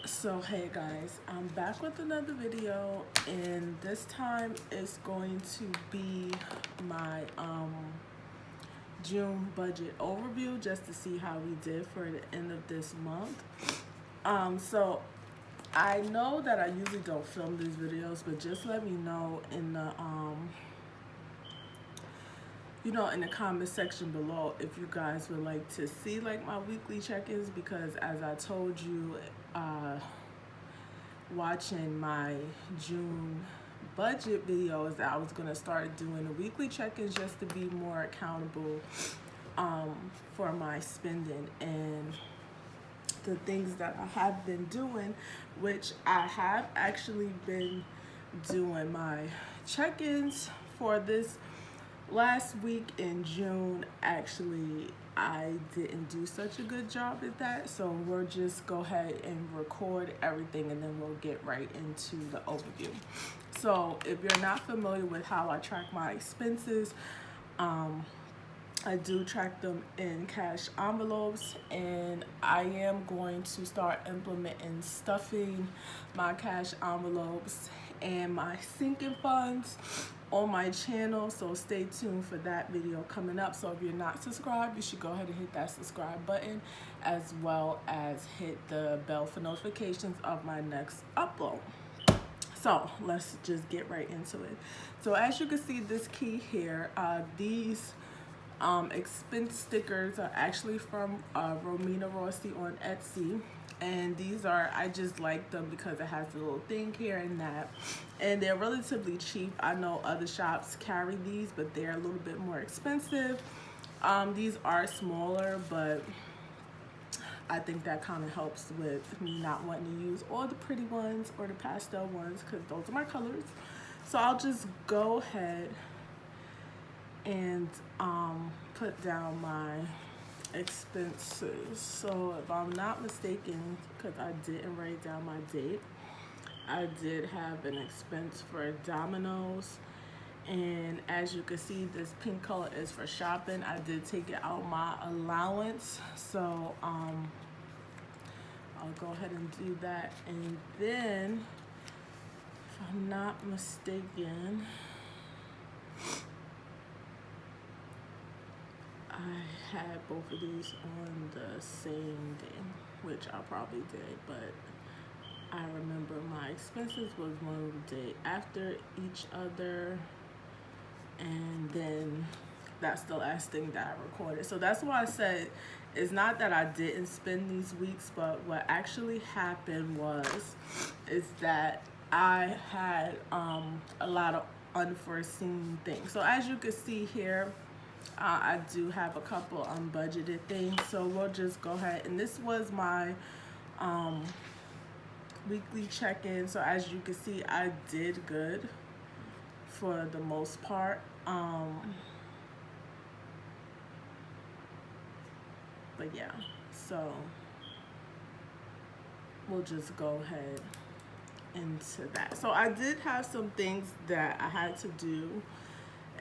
So hey guys, I'm back with another video, and this time it's going to be my June budget overview, just to see how we did for the end of this month. So I know that I usually don't film these videos, but just let me know in the in the comment section below if you guys would like to see like my weekly check-ins, because as I told you, watching my June budget videos, that I was going to start doing the weekly check-ins just to be more accountable for my spending and the things that I have been doing, which I have actually been doing my check-ins for this last week in June. Actually, I didn't do such a good job at that, so we'll just go ahead and record everything and then we'll get right into the overview. So if you're not familiar with how I track my expenses, I do track them in cash envelopes, and I am going to start implementing stuffing my cash envelopes and my sinking funds on my channel, so stay tuned for that video coming up. So if you're not subscribed, you should go ahead and hit that subscribe button, as well as hit the bell for notifications of my next upload. So let's just get right into it. So as you can see, this key here, these expense stickers are actually from Romina Rossi on Etsy, and these are, I just like them because it has a little thing here and that, and they're relatively cheap. I know other shops carry these, but they're a little bit more expensive. These are smaller, but I think that kind of helps with me not wanting to use all the pretty ones or the pastel ones, because those are my colors. So I'll just go ahead and put down my expenses. So if I'm not mistaken, because I didn't write down my date, I did have an expense for Domino's, and as you can see, this pink color is for shopping. I did take it out my allowance, so I'll go ahead and do that. And then, if I'm not mistaken, I had both of these on the same day, which I probably did, but I remember my expenses was one day after each other, and then that's the last thing that I recorded. So that's why I said it's not that I didn't spend these weeks, but what actually happened is that I had a lot of unforeseen things. So as you can see here, I do have a couple unbudgeted things, so we'll just go ahead. And this was my weekly check-in. So as you can see, I did good for the most part. But yeah, so we'll just go ahead into that. So I did have some things that I had to do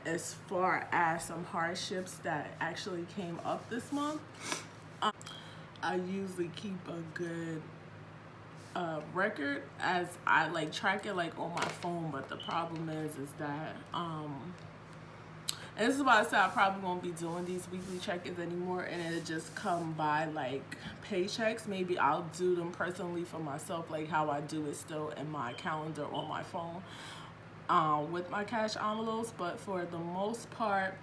as far as some hardships that actually came up this month. I usually keep a good record, as I like track it like on my phone, but the problem is that and this is why I said I probably won't be doing these weekly check-ins anymore, and it'll just come by like paychecks. Maybe I'll do them personally for myself, like how I do it still in my calendar on my phone with my cash envelopes. But for the most part,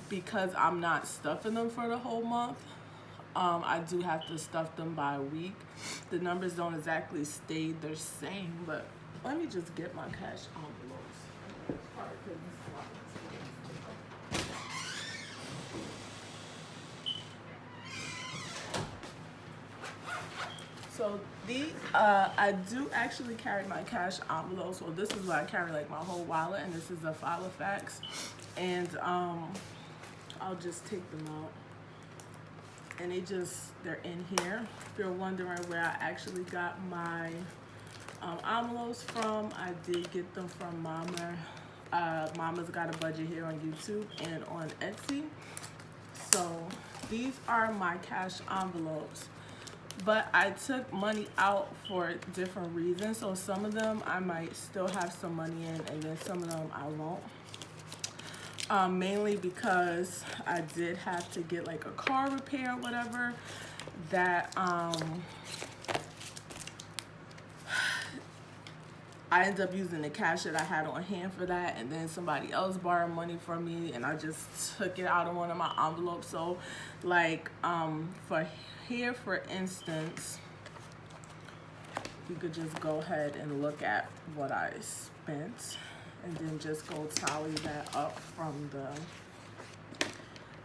because I'm not stuffing them for the whole month, I do have to stuff them by week. The numbers don't exactly stay the same, but let me just get my cash envelopes. So I do actually carry my cash envelopes. Well, this is what I carry, like my whole wallet, and this is a Filofax, and I'll just take them out, and they're in here. If you're wondering where I actually got my envelopes from, I did get them from Mama. Mama's Got a Budget here on YouTube and on Etsy. So these are my cash envelopes. but I took money out for different reasons. So some of them I might still have some money in, and then some of them I won't. Mainly because I did have to get like a car repair or whatever that I ended up using the cash that I had on hand for that, and then somebody else borrowed money from me and I just took it out of one of my envelopes. So like for here, for instance, you could just go ahead and look at what I spent and then just go tally that up from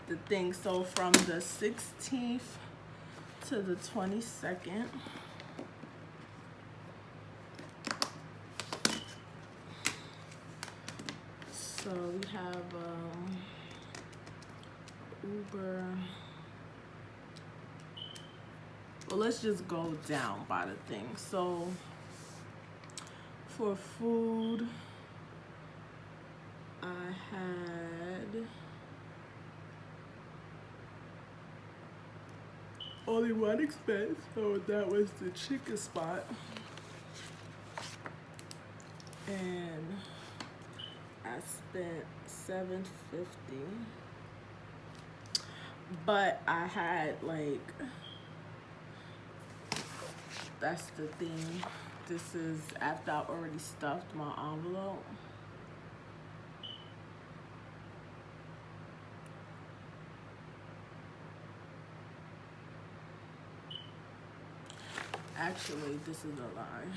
the thing. So from the 16th to the 22nd, so we have Uber. Well, let's just go down by the thing. So for food, I had only one expense, so that was the chicken spot. And I spent $7.50. But I had like, that's the thing. This is after I already stuffed my envelope. Actually, this is a lie.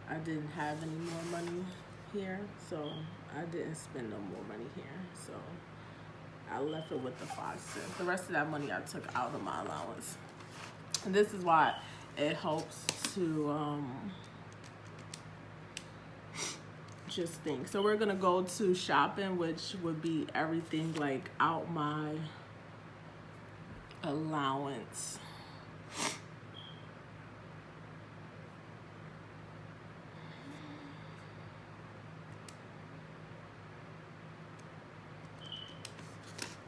I didn't have any more money here, so I didn't spend no more money here. So I left it with the 5 cents. The rest of that money I took out of my allowance. And this is why it helps to just think. So we're gonna go to shopping, which would be everything like out my allowance.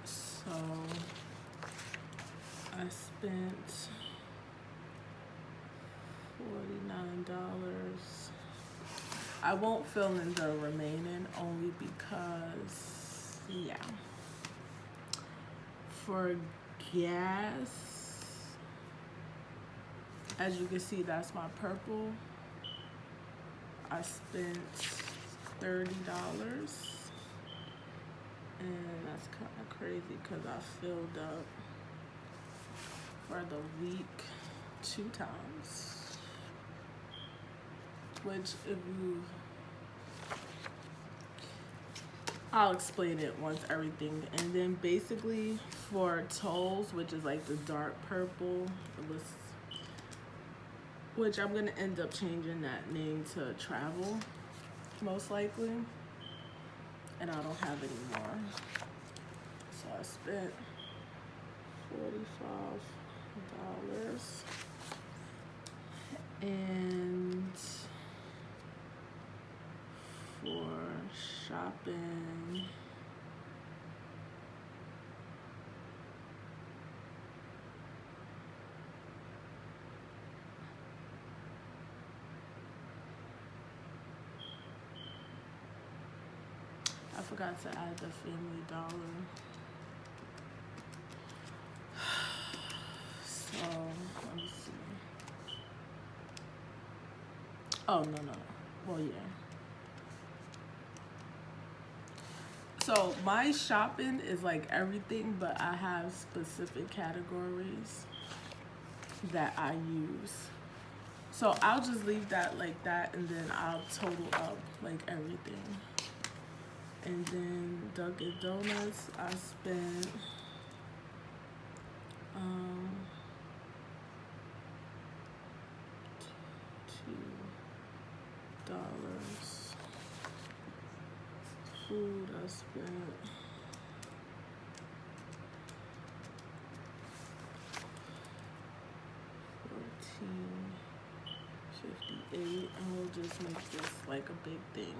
So I spent $49. I won't fill in the remaining only because, yeah. For gas, as you can see, that's my purple. I spent $30. And that's kind of crazy because I filled up for the week 2 times. Which I'll explain it once everything. And then basically for tolls, which is like the dark purple, which I'm gonna end up changing that name to travel, most likely. And I don't have any more. So I spent $45. And for shopping, I forgot to add the Family Dollar. So, let me see. Oh, no. Well, yeah. So, my shopping is like everything, but I have specific categories that I use. So, I'll just leave that like that, and then I'll total up like everything. And then Dunkin' Donuts, I spent $2. Food, I spent $14.58. And we'll just make this like a big thing.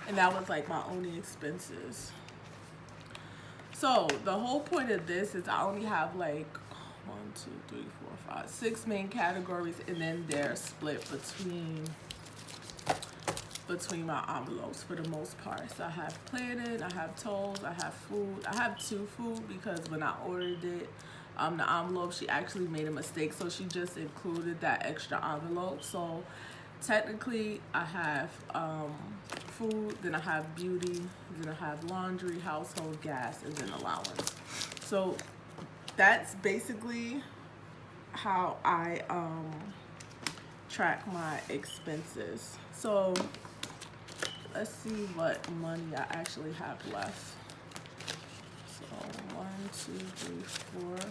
And that was like my only expenses. So the whole point of this is I only have like 1, 2, 3, 4, 5, 6 main categories, and then they're split between my envelopes for the most part. So I have planning, I have tolls, I have food. I have 2 food because when I ordered it, the envelope, she actually made a mistake, so she just included that extra envelope. So technically I have food, then I have beauty, then I have laundry, household, gas, and then allowance. So that's basically how I track my expenses. So let's see what money I actually have left. So 1, 2, 3, 4.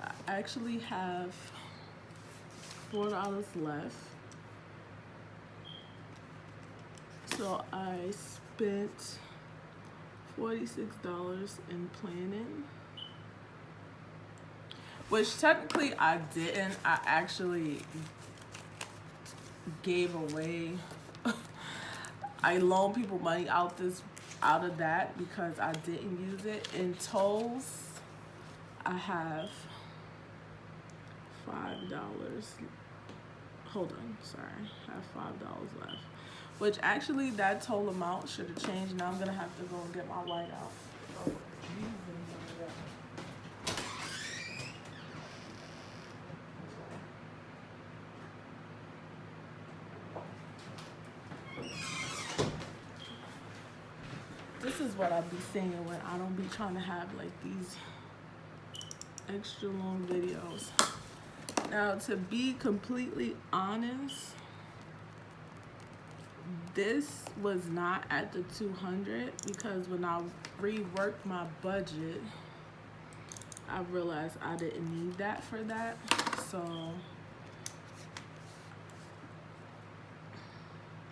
I actually have $4 left. So I spent $46 in planning, which technically I didn't. I actually gave away. I loaned people money out of that because I didn't use it. In tolls, I have $5. Hold on, sorry. I have $5 left. Which actually that total amount should have changed. Now I'm gonna have to go and get my light out. This is what I be saying when I don't be trying to have like these extra long videos. Now, to be completely honest, this was not at the 200 because when I reworked my budget, I realized I didn't need that for that. So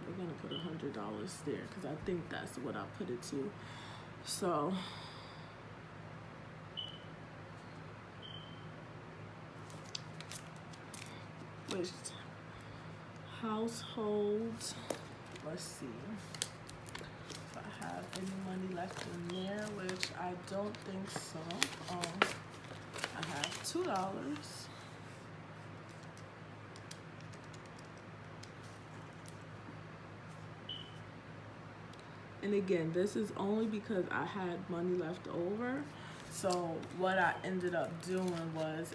we're gonna put $100 there because I think that's what I put it to. So which household, let's see if I have any money left in there, which I don't think so. I have $2. And again, this is only because I had money left over. So what I ended up doing was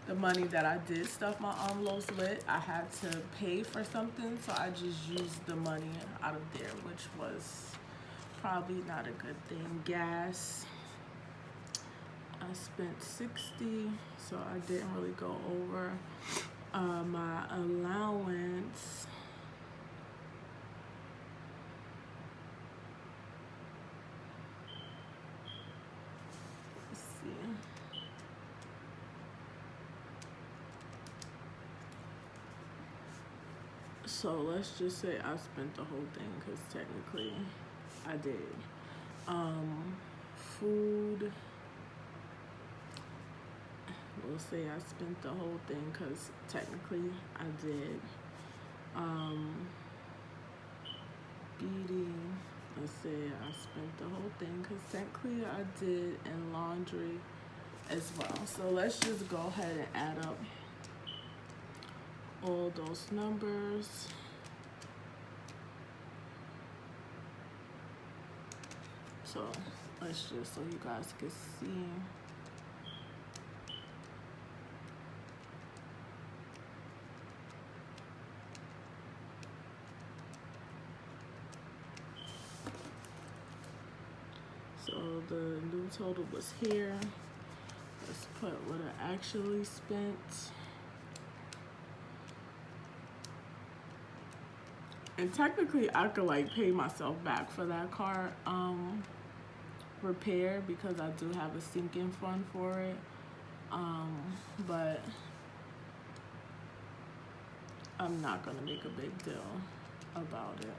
the money that I did stuff my envelopes with, I had to pay for something, so I just used the money out of there, which was probably not a good thing. Gas, I spent $60, so I didn't really go over. My allowance, let's see. So let's just say I spent the whole thing because technically I did. Food, we'll say I spent the whole thing because technically I did. Beauty, let's say I spent the whole thing because technically I did, and laundry as well. So let's just go ahead and add up all those numbers. So let's just, so you guys can see. So the new total was here. Let's put what I actually spent. And technically I could like pay myself back for that car repair because I do have a sinking fund for it. But I'm not gonna make a big deal about it.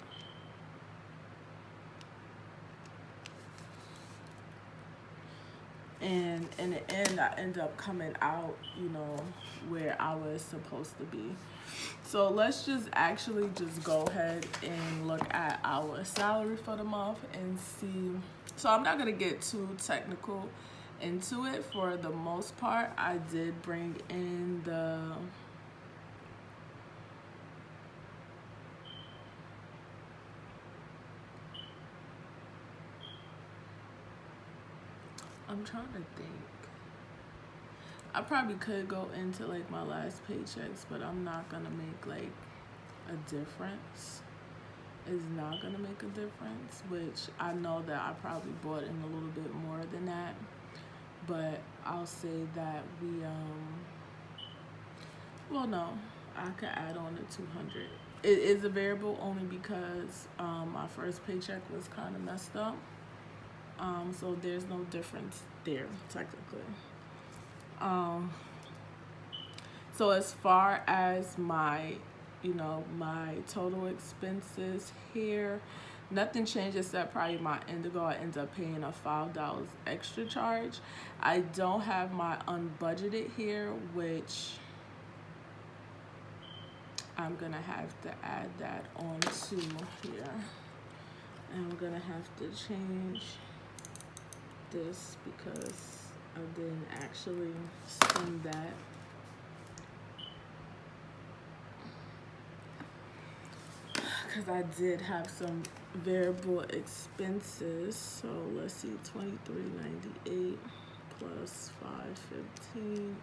And in the end, I end up coming out, you know, where I was supposed to be. So let's just actually just go ahead and look at our salary for the month and see. So I'm not gonna get too technical into it. For the most part, I did bring in the I'm trying to think. I probably could go into like my last paychecks, but I'm not gonna make like a difference. It's not gonna make a difference, which I know that I probably bought in a little bit more than that. But I'll say that well, no, I could add on the 200. It is a variable only because my first paycheck was kind of messed up. So there's no difference there technically. So as far as my, my total expenses here, nothing changed except probably my Indigo. I end up paying a $5 extra charge. I don't have my unbudgeted here, which I'm gonna have to add that onto here. And I'm gonna have to change this because I didn't actually spend that. Because I did have some variable expenses. So let's see, $23.98 plus $5.15.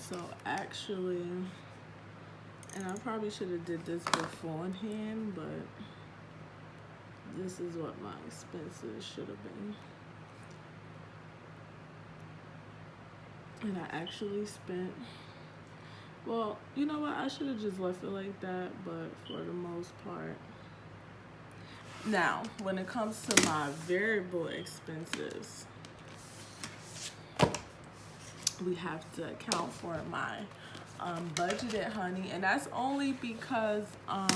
So actually, and I probably should have did this beforehand, but this is what my expenses should have been. And I actually spent, well, you know what? I should have just left it like that, but for the most part. Now, when it comes to my variable expenses, we have to account for my budgeted, honey. And that's only because I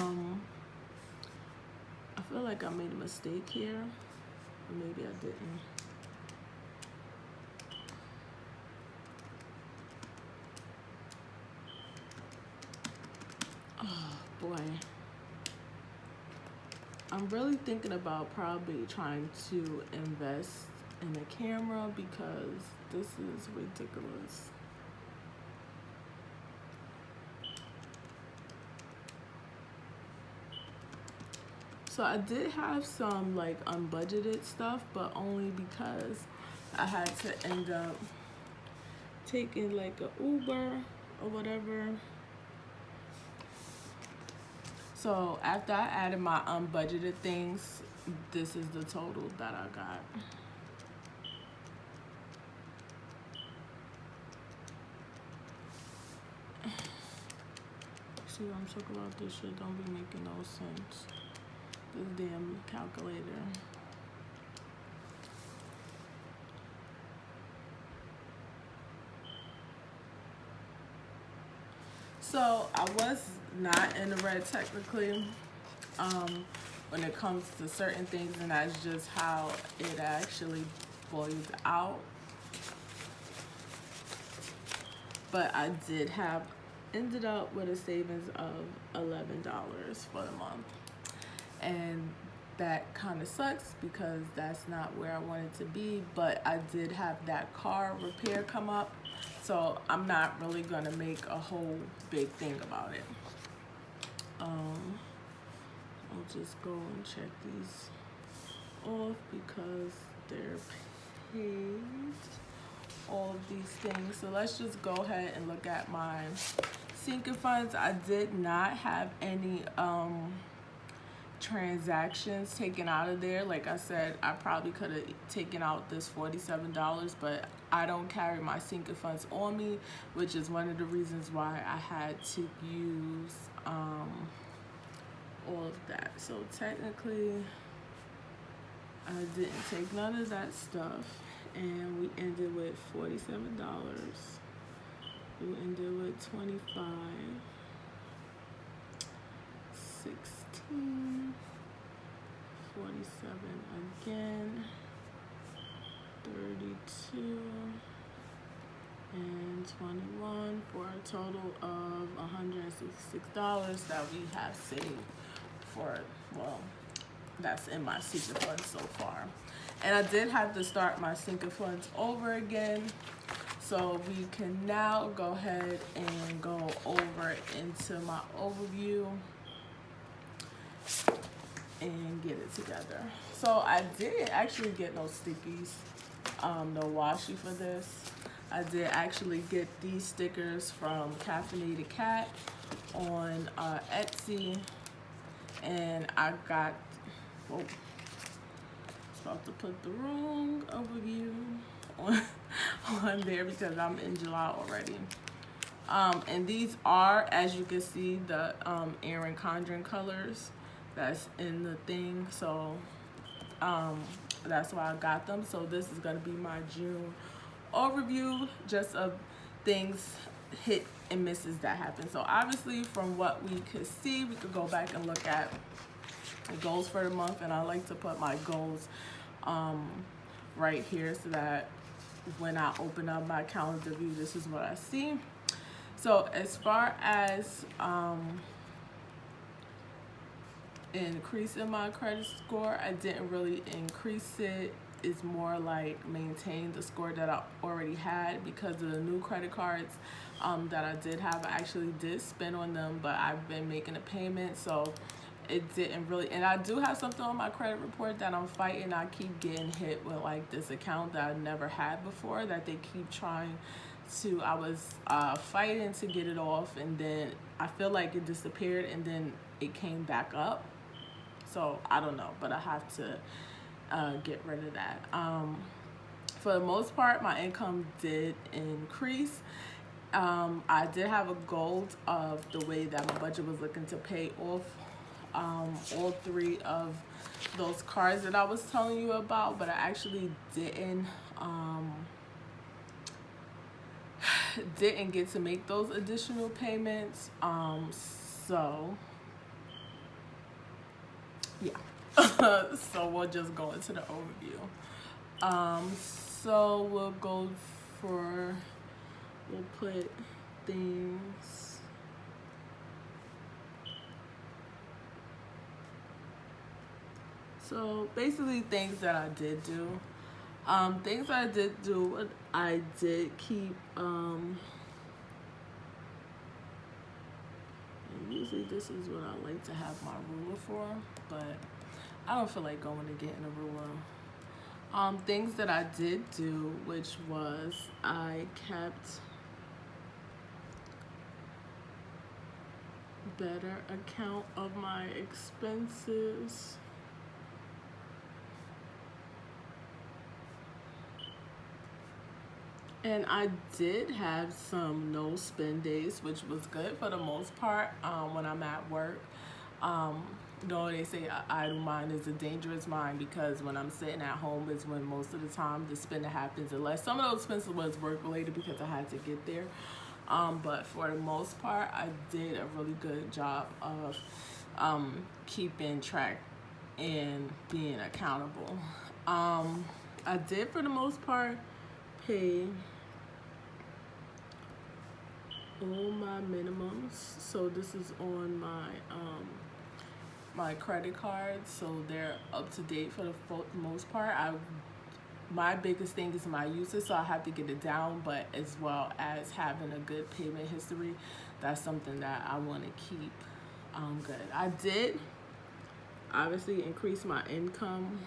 feel like I made a mistake here. Or maybe I didn't. Oh, boy. I'm really thinking about probably trying to invest in a camera because this is ridiculous. So I did have some like unbudgeted stuff, but only because I had to end up taking like a Uber or whatever. So after I added my unbudgeted things, this is the total that I got. See what I'm talking about? This shit don't be making no sense. This damn calculator. So I was not in the red technically when it comes to certain things, and that's just how it actually boils out. But I did have ended up with a savings of $11 for the month. And that kind of sucks because that's not where I wanted to be, but I did have that car repair come up, so I'm not really gonna make a whole big thing about it. I'll just go and check these off because they're paid, all of these things. So let's just go ahead and look at my sinking funds. I did not have any transactions taken out of there. Like I said, I probably could have taken out this $47, but I don't carry my sinking funds on me, which is one of the reasons why I had to use all of that. So technically I didn't take none of that stuff, and we ended with $47. We ended with 25, 16, 47 again, 32, and 21 for a total of $166 that we have saved for, well, that's in my secret funds so far. And I did have to start my secret funds over again. So we can now go ahead and go over into my overview and get it together. So I didn't actually get no stickies, no washi for this. I did actually get these stickers from Caffeinated Cat on Etsy, and I got, whoa, I was about to put the wrong overview on there because I'm in July already. And these are, as you can see, the Erin Condren colors that's in the thing. So that's why I got them. So this is going to be my June overview, just of things, hit and misses that happen. So obviously from what we could see, we could go back and look at the goals for the month, and I like to put my goals right here so that when I open up my calendar view, this is what I see. So as far as increasing my credit score, I didn't really increase it. It's more like maintain the score that I already had because of the new credit cards that I did have. I actually did spend on them, but I've been making a payment, so it didn't really. And I do have something on my credit report that I'm fighting. I keep getting hit with like this account that I never had before that they keep trying to. I was fighting to get it off, and then I feel like it disappeared, and then it came back up. So I don't know, but I have to get rid of that. For the most part, my income did increase. I did have a goal of the way that my budget was looking to pay off all three of those cards that I was telling you about, but I actually didn't get to make those additional payments. So yeah. So we'll just go into the overview. So we'll go for, we'll put things, so basically things that I did do. Things I did do, I did keep, and usually this is what I like to have my ruler for, but I don't feel like going to getting a ruler. Things that I did do, which was I kept better account of my expenses. And I did have some no spend days, which was good for the most part when I'm at work. They say an idle mind is a dangerous mind, because when I'm sitting at home is when most of the time the spending happens, unless some of those expenses was work related because I had to get there. But for the most part, I did a really good job of keeping track and being accountable. I did, for the most part, pay all my minimums. So this is on my my credit cards, so they're up to date for the most part. My biggest thing is my usage, so I have to get it down, but as well as having a good payment history, that's something that I want to keep good. I did obviously increase my income.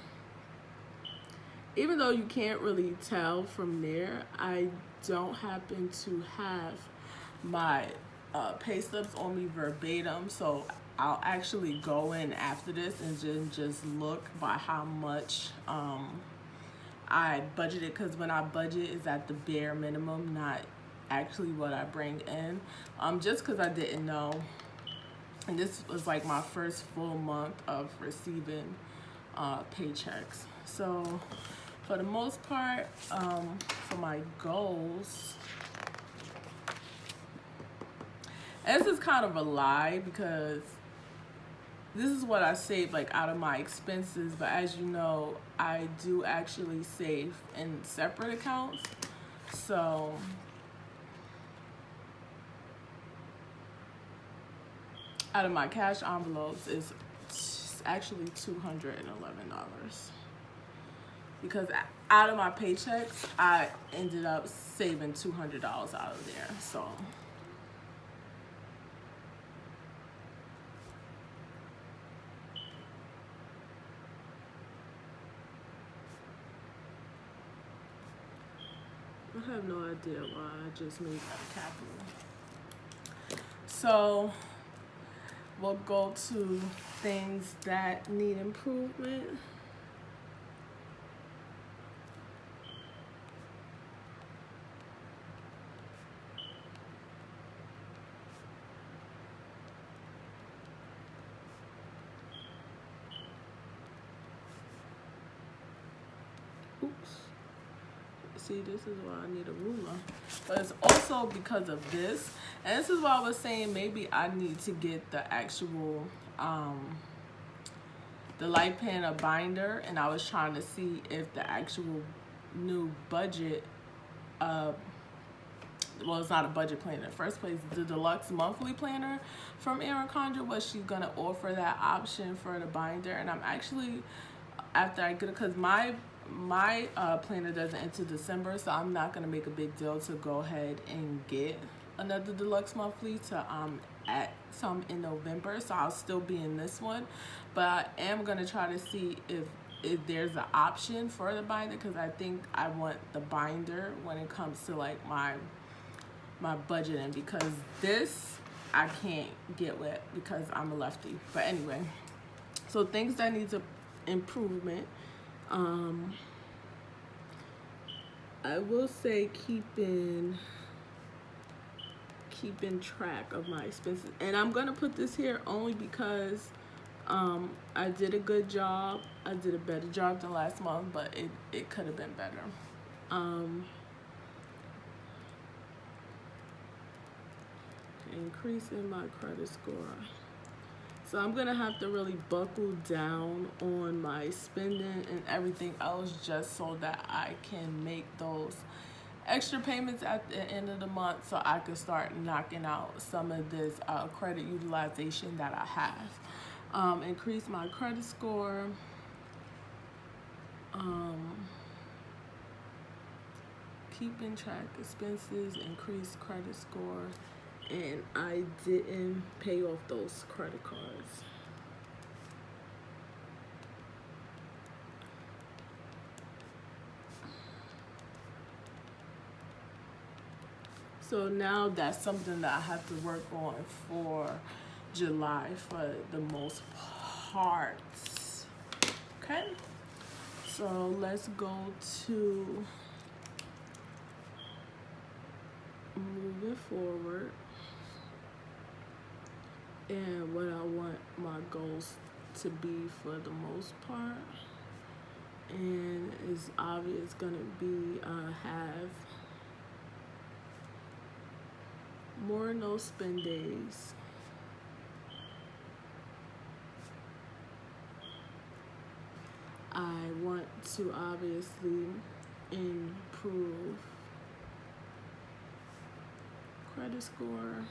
Even though you can't really tell from there, I don't happen to have my pay stubs on me verbatim, so I'll actually go in after this and just look by how much I budgeted, because when I budget is at the bare minimum, not actually what I bring in, just because I didn't know. And this was like my first full month of receiving paychecks. So for the most part, for my goals, and this is kind of a lie because this is what I save like out of my expenses, but as you know, I do actually save in separate accounts. So out of my cash envelopes is actually $211 because out of my paychecks I ended up saving $200 out of there. So I have no idea why I just made that capital. So we'll go to things that need improvement. Oops. See, this is why I need a ruler. But it's also because of this. And this is why I was saying maybe I need to get the actual, the light pen, a binder. And I was trying to see if the actual new budget, well, it's not a budget planner in the first place. The Deluxe monthly planner from Erin Condren, was she going to offer that option for the binder? And I'm actually, after I get it, because my planner doesn't enter December, so I'm not gonna make a big deal to go ahead and get another Deluxe monthly to add some in November. So I'll still be in this one, but I am gonna try to see if there's an option for the binder, because I think I want the binder when it comes to like my budgeting, because this I can't get with because I'm a lefty. But anyway, so things that need improvement. I will say keeping track of my expenses, and I'm gonna put this here only because I did a good job. I did a better job than last month, but it could have been better. Increasing my credit score. So I'm gonna have to really buckle down on my spending and everything else just so that I can make those extra payments at the end of the month, so I can start knocking out some of this credit utilization that I have. Increase my credit score. Keeping track expenses, increase credit score. And I didn't pay off those credit cards. So now that's something that I have to work on for July for the most part. Okay, so let's go to moving forward. And what I want my goals to be for the most part, and it's obvious gonna be have more no spend days. I want to obviously improve credit score.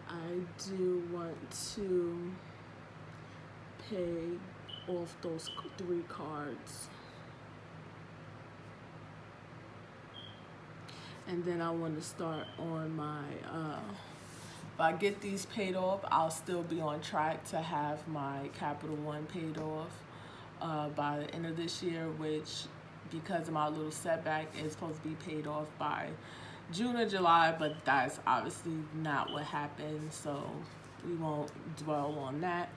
I do want to pay off those 3 cards. And then I want to start on my, if I get these paid off, I'll still be on track to have my Capital One paid off by the end of this year, which, because of my little setback, is supposed to be paid off by June or July, but that's obviously not what happened, so we won't dwell on that.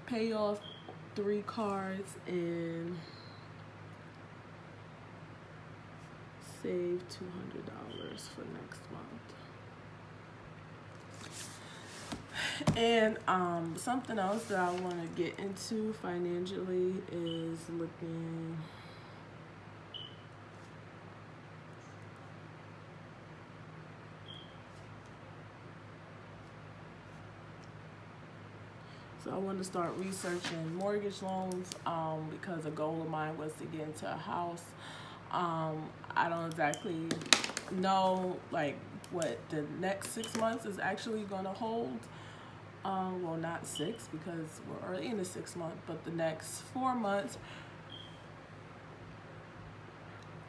Pay off 3 cards and save $200 for next month. And something else that I want to get into financially is looking So I want to start researching mortgage loans because a goal of mine was to get into a house. I don't exactly know like what the next 6 months is actually going to hold. Well, not 6 because we're already in the 6th month, but the next 4 months.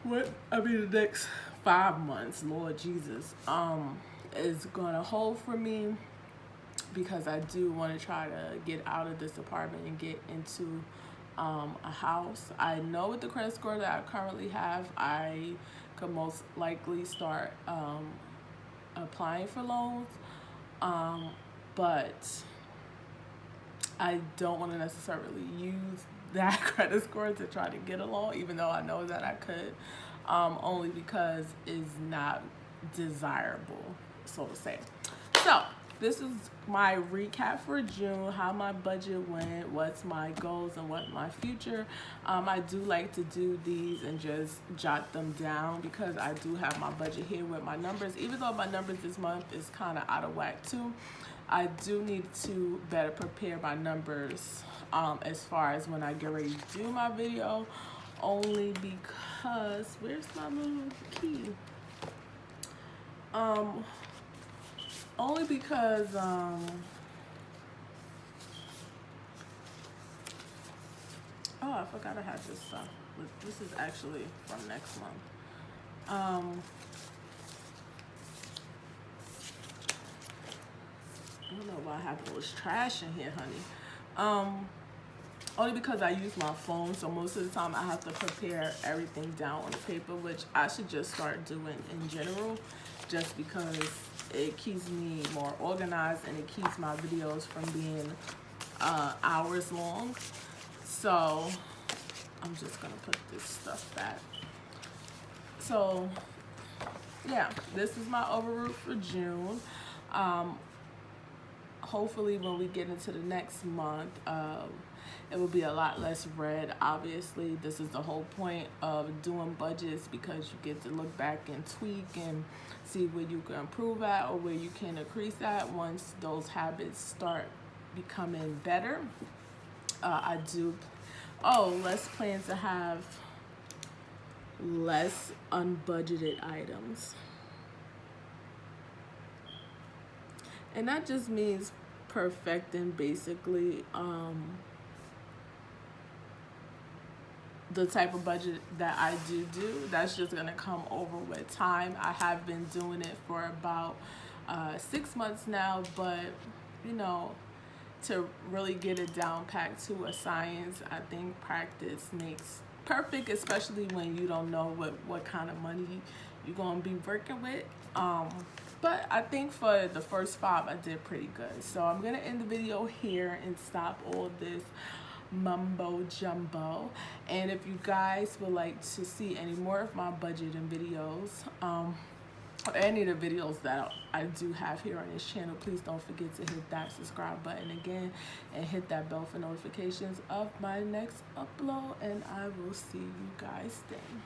The next 5 months, Lord Jesus, is going to hold for me, because I do want to try to get out of this apartment and get into a house. I know with the credit score that I currently have, I could most likely start applying for loans, but I don't want to necessarily use that credit score to try to get a loan, even though I know that I could, only because it's not desirable, so to say. So this is my recap for June, how my budget went, what's my goals, and what my future. I do like to do these and just jot them down, because I do have my budget here with my numbers. Even though my numbers this month is kind of out of whack too, I do need to better prepare my numbers as far as when I get ready to do my video, only because, where's my little key? Only because, oh, I forgot I had this stuff. This is actually from next month. I don't know why I have all this trash in here, honey. Only because I use my phone, so most of the time I have to prepare everything down on the paper, which I should just start doing in general, just because it keeps me more organized and it keeps my videos from being hours long. So I'm just gonna put this stuff back. So yeah, this is my overview for June. Hopefully when we get into the next month, it will be a lot less red. Obviously, this is the whole point of doing budgets, because you get to look back and tweak and see where you can improve at or where you can increase at once those habits start becoming better. Let's plan to have less unbudgeted items. And that just means perfecting basically the type of budget that I do. That's just gonna come over with time. I have been doing it for about 6 months now, but you know, to really get it down packed to a science, I think practice makes perfect, especially when you don't know what kind of money you're gonna be working with. But I think for the first 5 I did pretty good. So I'm gonna end the video here and stop all this mumbo jumbo. And if you guys would like to see any more of my budgeting videos, or any of the videos that I do have here on this channel, please don't forget to hit that subscribe button again and hit that bell for notifications of my next upload, and I will see you guys then.